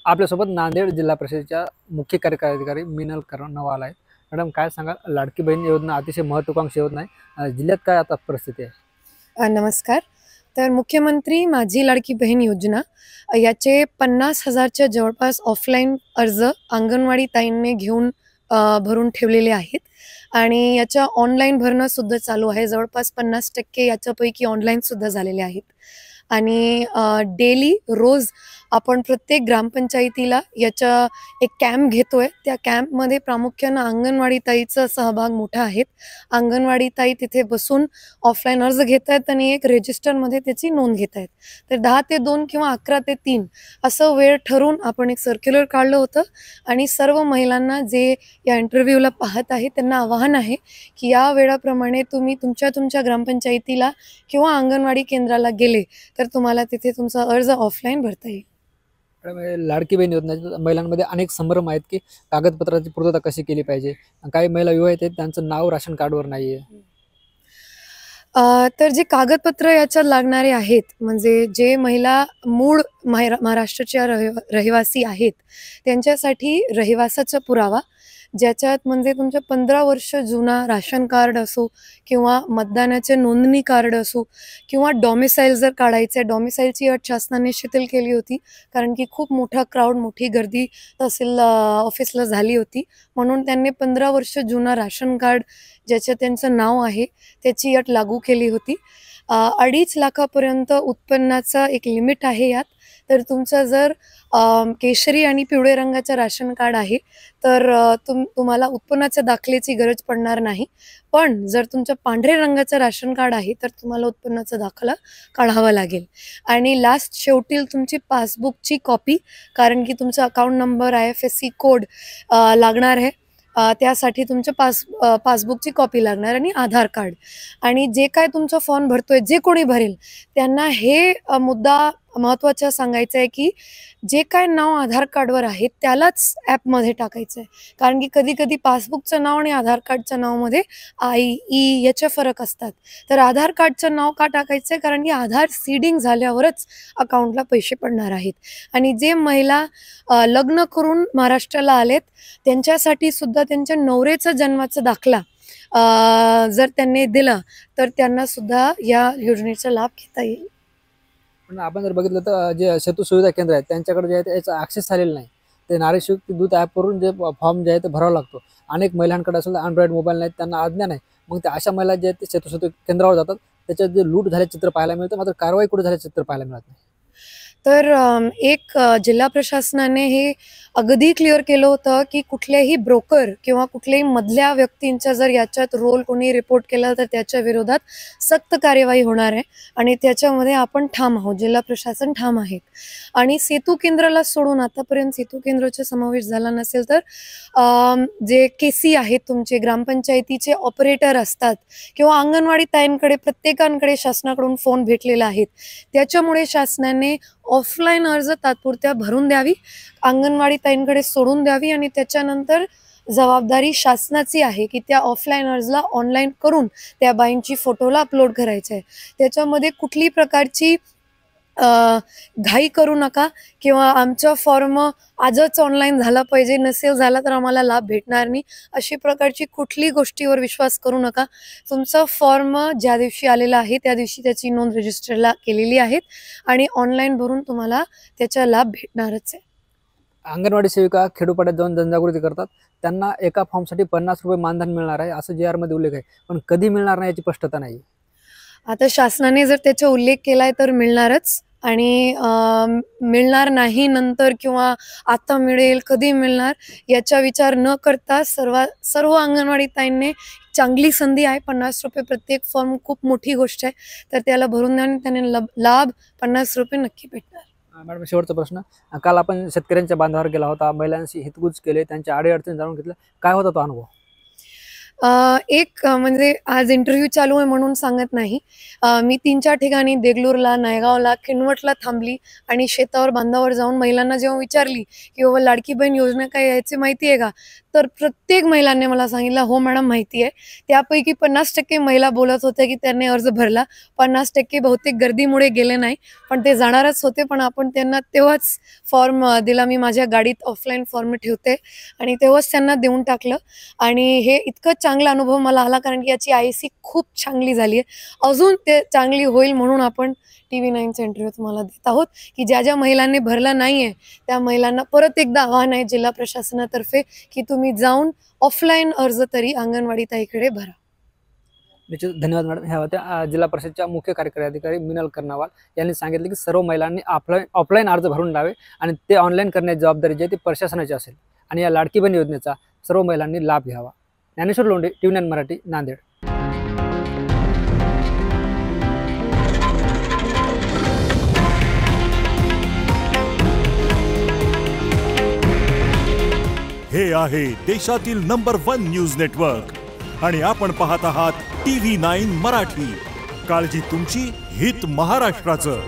आपल्यासोबत नांदेड जिल्हा परिषदेच्या मुख्य कार्यकारी अधिकारी मिनल कर्णवाल आहे. मॅडम, काय सांगाल? लाडकी बहीण योजना अतिशय महत्त्वाकांक्षी योजना आहे. जिल्ह्यात काय आता परिस्थिती आहे? नमस्कार. तर मुख्यमंत्री माझी लाडकी बहीण योजना याचे 50,000च्या जवळपास ऑफलाईन अर्ज अंगणवाडी ताईंनी घेऊन भरून ठेवलेले आहेत आणि याच्या ऑनलाईन भरणं सुद्धा चालू आहे. जवळपास 50% याच्यापैकी ऑनलाईन सुद्धा झालेले आहेत आणि डेली रोज आपण प्रत्येक ग्रामपंचायतीला याच्या एक कॅम्प घेतोय. त्या कॅम्पमध्ये प्रामुख्यानं अंगणवाडी ताईचा सहभाग मोठा आहे. अंगणवाडी ताई तिथे बसून ऑफलाईन अर्ज घेत आहेत आणि एक रजिस्टरमध्ये त्याची नोंद घेत आहेत. तर 10 ते 2 किंवा 11 ते 3 असं वेळ ठरवून आपण एक सर्क्युलर काढलं होतं आणि सर्व महिलांना जे या इंटरव्ह्यूला पाहत आहे त्यांना आवाहन आहे की या वेळाप्रमाणे तुम्ही तुमच्या ग्रामपंचायतीला किंवा अंगणवाडी केंद्राला गेले तर तुम्हाला तिथे तुमचा अर्ज ऑफलाईन भरता येईल. मॅडम, हे लाडकी बहीण योजना महिलांमध्ये अनेक संभ्रम आहेत की कागदपत्राची पूर्तता कशी केली पाहिजे. काही महिला विवाहित आहेत, त्यांचं नाव राशन कार्डवर नाही आहे. तर जे कागदपत्र याच्यात लागणारे आहेत, म्हणजे जे महिला मूळ महाराष्ट्राच्या रहिवासी आहेत, त्यांच्यासाठी रहिवासाचा पुरावा, ज्याच्यात म्हणजे तुमचं 15 वर्ष जुना राशन कार्ड असो किंवा मतदानाचे नोंदणी कार्ड असो किंवा डॉमिसाईल जर काढायचं आहे. डॉमिसाईलची अट शासनाने शिथिल केली होती, कारण की खूप मोठा क्राऊड, मोठी गर्दी तहसील ऑफिसला झाली होती. म्हणून त्यांनी 15 वर्ष जुना राशन कार्ड ज्याचं त्यांचं नाव आहे त्याची अट लागू केली होती. 2.5 लाखापर्यंत उत्पन्नाचा एक लिमिट आहे यात. तर तुमचं जर केशरी आणि पिवळे रंगाचं राशन कार्ड आहे तर तुम्हाला उत्पन्नाच्या दाखल्याची गरज पडणार नाही. पण जर तुमचं पांढरे रंगाचं राशन कार्ड आहे तर तुम्हाला उत्पन्नाचा दाखला काढावा लागेल. आणि लास्ट शेवटी तुमची पासबुकची कॉपी, कारण की तुमचा अकाउंट नंबर, IFSC कोड लागणार आहे. त्यासाठी तुमच्या पासबुकची कॉपी लागणार आणि आधार कार्ड. आणि जे काय तुमचा फॉर्म भरतोय, जे कोणी भरेल त्यांना हे मुद्दा महत्त्वाचा सांगायचा आहे की जे काय नाव आधार कार्डवर आहे त्यालाच ॲपमध्ये टाकायचं आहे. कारण की कधी पासबुकचं नाव आणि आधार कार्डच्या नावामध्ये I, याचे फरक असतात. तर आधार कार्डचं नाव का टाकायचं आहे? कारण की आधार सीडिंग झाल्यावरच अकाउंटला पैसे पडणार आहेत. आणि जे महिला लग्न करून महाराष्ट्राला आलेत त्यांच्यासाठी सुद्धा त्यांच्या नवऱ्याचा जन्माचा दाखला जर त्यांनी दिला तर त्यांना सुद्धा या योजनेचा लाभ घेता येईल. पण आपण जर बघितलं तर जे सेतू सुविधा केंद्र आहेत त्यांच्याकडे जे आहे त्याचा ॲक्सेस झालेला नाही. ते नारी शक्ती दूत ॲपवरून जे फॉर्म जे आहे ते भरावा लागतो. अनेक महिलांकडे असेल अँड्रॉइड मोबाईल नाहीत, त्यांना आज्ञा नाही. मग त्या अशा महिला जे आहेत ते सेतू केंद्रावर जातात. त्याच्यात जे लूट झाले चित्र पाहायला मिळतं, मात्र कारवाई कुठे झाले चित्र पाहायला मिळत नाही. तर जिल्हा प्रशासनाने हे अगदी क्लिअर केलं होतं की कुठल्याही ब्रोकर किंवा कुठल्याही मधल्या व्यक्तींचा जर याच्यात रोल कोणी रिपोर्ट केला तर त्याच्या विरोधात सक्त कार्यवाही होणार आहे आणि त्याच्यामध्ये आपण ठाम आहोत, जिल्हा प्रशासन ठाम आहेत. आणि सेतू केंद्राला सोडून आतापर्यंत सेतू केंद्राचा समावेश झाला नसेल तर जे KC आहेत, तुमचे ग्रामपंचायतीचे ऑपरेटर असतात किंवा अंगणवाडी ताईंकडे प्रत्येकांकडे शासनाकडून फोन भेटलेला आहेत. त्याच्यामुळे शासनाने ऑफलाईन अर्ज तात्पुरत्या भरून द्यावी, अंगणवाडी ताईंकडे सोडून द्यावी आणि त्याच्यानंतर जबाबदारी शासनाची आहे की त्या ऑफलाईन अर्जला ऑनलाईन करून त्या बाईंची फोटोला अपलोड करायचं आहे. त्याच्यामध्ये कुठलीही प्रकारची घाई करू नका किंवा आमचा फॉर्म आजच ऑनलाईन झाला पाहिजे, नसेल झाला तर आम्हाला लाभ भेटणार नाही, अशी प्रकारची कुठलीही गोष्टीवर विश्वास करू नका. तुमचा फॉर्म ज्या दिवशी आलेला आहे त्या दिवशी त्याची नोंद रजिस्टरला केलेली आहे आणि ऑनलाईन भरून तुम्हाला त्याचा लाभ भेटणारच आहे. अंगणवाडी सेविका खेडोपाड्यात जाऊन जनजागृती करतात. त्यांना एका फॉर्मसाठी 50 रुपये मानधन मिळणार आहे असं JR मध्ये उल्लेख आहे. पण कधी मिळणार नाही याची स्पष्टता नाही. आता शासनाने जर त्याचा उल्लेख केलाय तर मिळणारच. आणि मिळणार नाही नंतर किंवा आता मिळेल, कधी मिळणार याचा विचार न करता सर्व अंगणवाडी ताईंनी चांगली संधी आहे. 50 रुपये प्रत्येक फॉर्म खूप मोठी गोष्ट आहे. तर त्याला भरून द्या आणि त्याने लाभ 50 रुपये नक्की भेटणार. मॅडम, शेवटचा प्रश्न. काल आपण शेतकऱ्यांच्या बांधावर गेला होता, महिलांशी हितगुज केले, त्यांच्या अडीअडचणी जाणून घेतलं. काय होता तो अनुभव? म्हणजे आज इंटरव्ह्यू चालू आहे म्हणून सांगत नाही. मी 3-4 ठिकाणी देगलूरला, नायगावला, किनवटला थांबली आणि शेतावर बांधावर जाऊन महिलांना जेव्हा विचारली की बाबा लाडकी बहीण योजना काय याची माहिती आहे का, तर प्रत्येक महिलांनी मला सांगितलं, हो मॅडम माहिती आहे. त्यापैकी 50% महिला बोलत होत्या की त्यांनी अर्ज भरला. 50% बहुतेक गर्दीमुळे गेले नाही, पण ते जाणारच होते. पण आपण त्यांना तेव्हाच फॉर्म दिला. मी माझ्या गाडीत ऑफलाईन फॉर्म ठेवते आणि तेव्हाच त्यांना देऊन टाकलं. आणि हे इतकं चांगला अनुभव मला आला, कारण की याची IC खूप चांगली झाली आहे. अजून ते चांगली होईल म्हणून आपण TV9चा इंटरव्ह्यू तुम्हाला देत आहोत, की ज्या ज्या महिलांनी भरला नाही आहे त्या महिलांना परत एकदा आव्हान आहे जिल्हा प्रशासनातर्फे, की तुम्ही जाऊन ऑफलाईन अर्ज तरी अंगणवाडी ताईकडे भरा. निश्चित धन्यवाद मॅडम. ह्या होत्या जिल्हा परिषदच्या मुख्य कार्यकारी अधिकारी मिनल कर्नावाल यांनी सांगितले की सर्व महिलांनी ऑफलाईन अर्ज भरून लावे आणि ते ऑनलाईन करण्याची जबाबदारी जी आहे ती प्रशासनाची असेल आणि या लाडकी बहीण योजनेचा सर्व महिलांनी लाभ घ्यावा. ज्ञानेश्वर लोंढे, TV9 मराठी, नांदेड. हे आहे देशातील नंबर 1 न्यूज नेटवर्क आणि आपण पाहत आहात TV9 मराठी. काळजी तुमची, हित महाराष्ट्राचं.